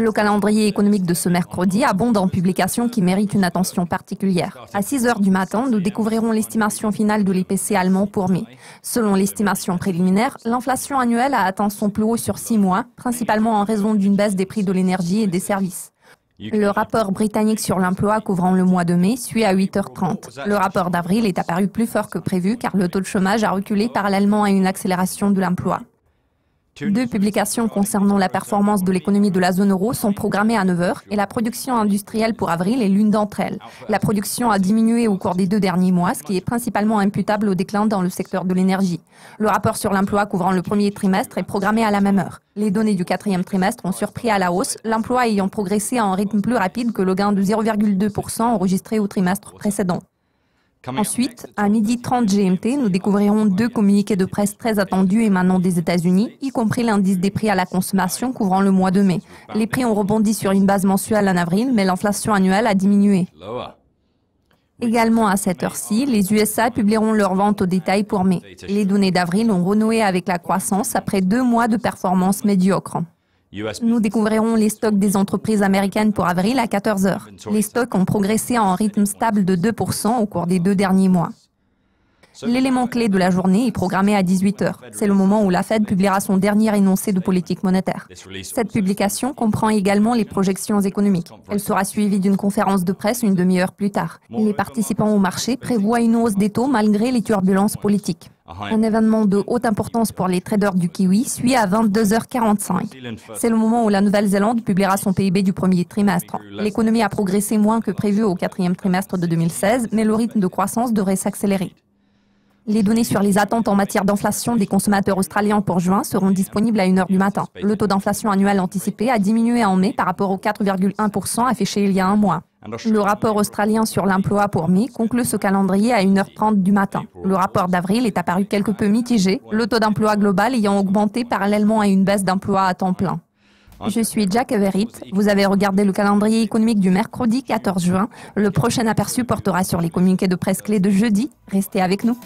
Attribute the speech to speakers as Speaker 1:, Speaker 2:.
Speaker 1: Le calendrier économique de ce mercredi abonde en publications qui méritent une attention particulière. À 6 heures du matin, nous découvrirons l'estimation finale de l'IPC allemand pour mai. Selon l'estimation préliminaire, l'inflation annuelle a atteint son plus haut sur 6 mois, principalement en raison d'une baisse des prix de l'énergie et des services. Le rapport britannique sur l'emploi couvrant le mois de mai suit à 8h30. Le rapport d'avril est apparu plus fort que prévu car le taux de chômage a reculé parallèlement à une accélération de l'emploi. 2 publications concernant la performance de l'économie de la zone euro sont programmées à 9h et la production industrielle pour avril est l'une d'entre elles. La production a diminué au cours des 2 derniers mois, ce qui est principalement imputable au déclin dans le secteur de l'énergie. Le rapport sur l'emploi couvrant le premier trimestre est programmé à la même heure. Les données du 4e trimestre ont surpris à la hausse, l'emploi ayant progressé à un rythme plus rapide que le gain de 0,2% enregistré au trimestre précédent. Ensuite, à 12h30 GMT, nous découvrirons 2 communiqués de presse très attendus émanant des États-Unis, y compris l'indice des prix à la consommation couvrant le mois de mai. Les prix ont rebondi sur une base mensuelle en avril, mais l'inflation annuelle a diminué. Également à cette heure-ci, les USA publieront leurs ventes au détail pour mai. Les données d'avril ont renoué avec la croissance après 2 mois de performance médiocre. Nous découvrirons les stocks des entreprises américaines pour avril à 14h. Les stocks ont progressé à un rythme stable de 2% au cours des 2 derniers mois. L'élément clé de la journée est programmé à 18h. C'est le moment où la Fed publiera son dernier énoncé de politique monétaire. Cette publication comprend également les projections économiques. Elle sera suivie d'une conférence de presse une demi-heure plus tard. Les participants au marché prévoient une hausse des taux malgré les turbulences politiques. Un événement de haute importance pour les traders du kiwi suit à 22h45. C'est le moment où la Nouvelle-Zélande publiera son PIB du premier trimestre. L'économie a progressé moins que prévu au 4e trimestre de 2016, mais le rythme de croissance devrait s'accélérer. Les données sur les attentes en matière d'inflation des consommateurs australiens pour juin seront disponibles à 1h du matin. Le taux d'inflation annuel anticipé a diminué en mai par rapport aux 4,1% affichés il y a un mois. Le rapport australien sur l'emploi pour mai conclut ce calendrier à 1h30 du matin. Le rapport d'avril est apparu quelque peu mitigé, le taux d'emploi global ayant augmenté parallèlement à une baisse d'emploi à temps plein. Je suis Jack Everett. Vous avez regardé le calendrier économique du mercredi 14 juin. Le prochain aperçu portera sur les communiqués de presse clés de jeudi. Restez avec nous.